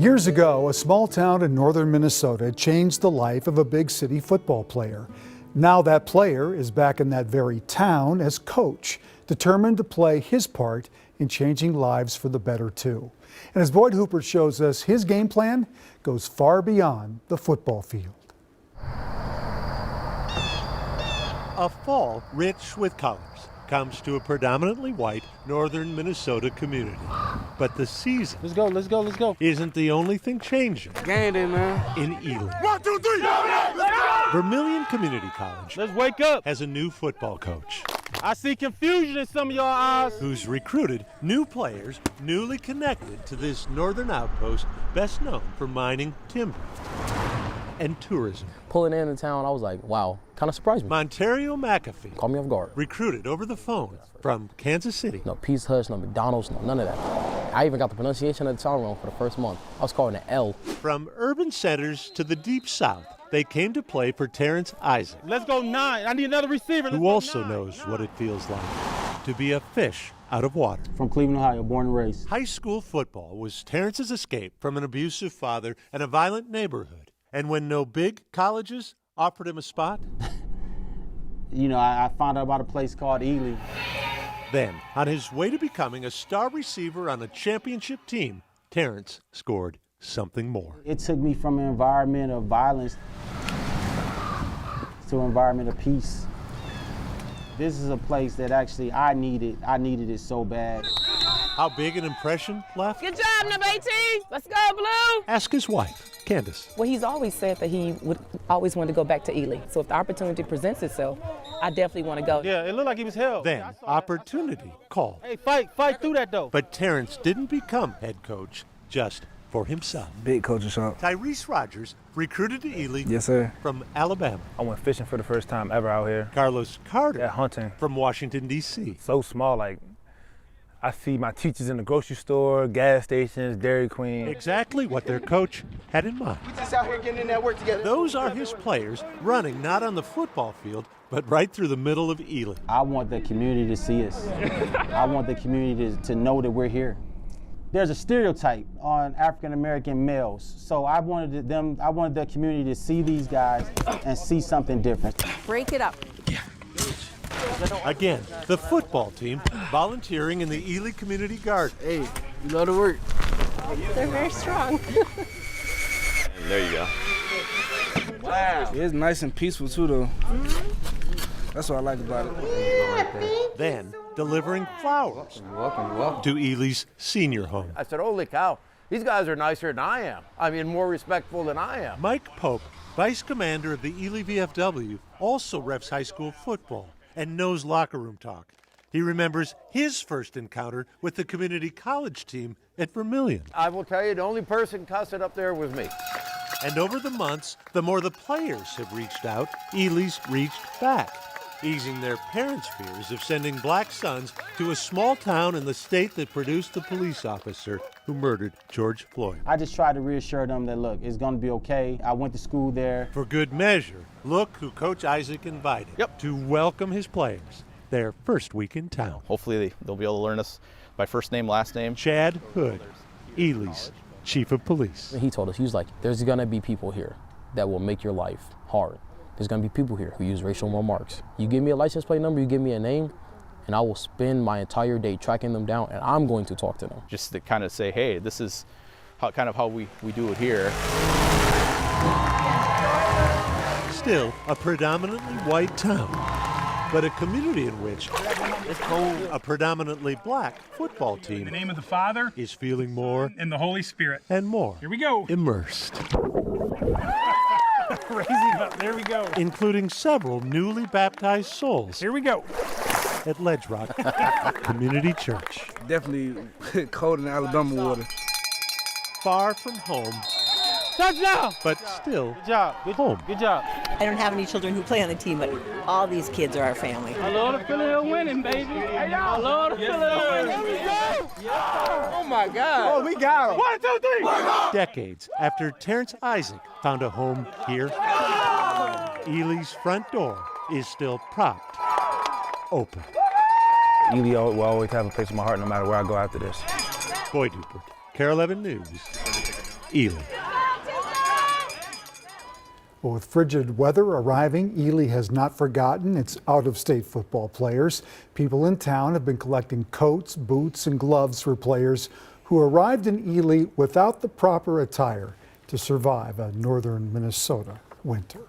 Years ago, a small town in northern Minnesota changed the life of a big city football player. Now that player is back in that very town as coach, determined to play his part in changing lives for the better too. And as Boyd Hooper shows us, his game plan goes far beyond the football field. A fall rich with colors comes to a predominantly white northern Minnesota community. But the season let's go. Isn't the only thing changing Game day, man. in Ely. 1, 2, 3. Vermilion Community College Let's wake up. has a new football coach I see confusion in some of y'all eyes. who's recruited new players newly connected to this northern outpost best known for mining, timber, and tourism. Pulling into town, I was like, wow, kind of surprised me. Montario McAfee, Caught me off guard. recruited over the phone from Kansas City. No Peace Hush, no McDonald's, no none of that. I even got the pronunciation of the town wrong for the first month. I was calling it L. From urban centers to the deep south, they came to play for Terrence Isaac, Let's go 9. I need another receiver. who also knows what it feels like to be a fish out of water. From Cleveland, Ohio, born and raised. High school football was Terrence's escape from an abusive father and a violent neighborhood. And when no big colleges offered him a spot, You know, I found out about a place called Ely. then, on his way to becoming a star receiver on a championship team, Terrence scored something more. It took me from an environment of violence to an environment of peace. This is a place that actually I needed it so bad. How big an impression left? Good job, number 18. Let's go, Blue. Ask his wife, Candace. Well, he's always said that he would always want to go back to Ely. So if the opportunity presents itself, I definitely want to go. Yeah, it looked like he was held. Then, opportunity called. Hey, fight through that though. But Terrence didn't become head coach just for himself. Big coaching shop. Tyrese Rogers, recruited to Ely Yes, sir. from Alabama. I went fishing for the first time ever out here. Carlos Carter, Yeah, hunting. from Washington, D.C. So small, like, I see my teachers in the grocery store, gas stations, Dairy Queen. Exactly what their coach had in mind. We just out here getting in that work together. Those are his players running not on the football field, but right through the middle of Ely. I want the community to see us. I want the community to know that we're here. There's a stereotype on African American males, so I wanted the community to see these guys and see something different. Break it up. Again, the football team volunteering in the Ely Community Garden. Hey, you love to work. They're very strong. There you go. Wow. It's nice and peaceful too, though. That's what I like about it. Then, delivering flowers to Ely's senior home. I said, holy cow, these guys are nicer than I am. I mean, more respectful than I am. Mike Pope, vice commander of the Ely VFW, also refs high school football and knows locker room talk. He remembers his first encounter with the community college team at Vermilion. I will tell you, the only person cussing up there was me. And over the months, the more the players have reached out, Ely's reached back, easing their parents' fears of sending black sons to a small town in the state that produced the police officer who murdered George Floyd. I just tried to reassure them that, look, it's gonna be okay. I went to school there. For good measure, look who Coach Isaac invited to welcome his players their first week in town. Hopefully they'll be able to learn us by first name, last name. Chad Hood, Ely's chief of police. He told us, he was like, there's gonna be people here that will make your life hard. There's gonna be people here who use racial remarks. You give me a license plate number, you give me a name, and I will spend my entire day tracking them down, and I'm going to talk to them. Just to kind of say, hey, this is how we do it here. Still a predominantly white town, but a community in which a predominantly black football team In the name of the Father, is feeling more and the Holy Spirit. and more Here we go. immersed, Raising up. There we go. including several newly baptized souls Here we go. at Ledge Rock Community Church. Definitely cold in Alabama water. Far from home, Touchdown. but still Good job. home. Good job. I don't have any children who play on the team, but all these kids are our family. I love the feeling of winning, baby. I love the feeling of winning. Oh my God. Oh, we got him. 1, 2, 3. Decades after Terrence Isaac found a home here, Ely's front door is still propped open. Ely will always have a place in my heart no matter where I go after this. Boyd Hooper, Carol 11 News, Ely. Well, with frigid weather arriving, Ely has not forgotten its out-of-state football players. People in town have been collecting coats, boots, and gloves for players who arrived in Ely without the proper attire to survive a northern Minnesota winter.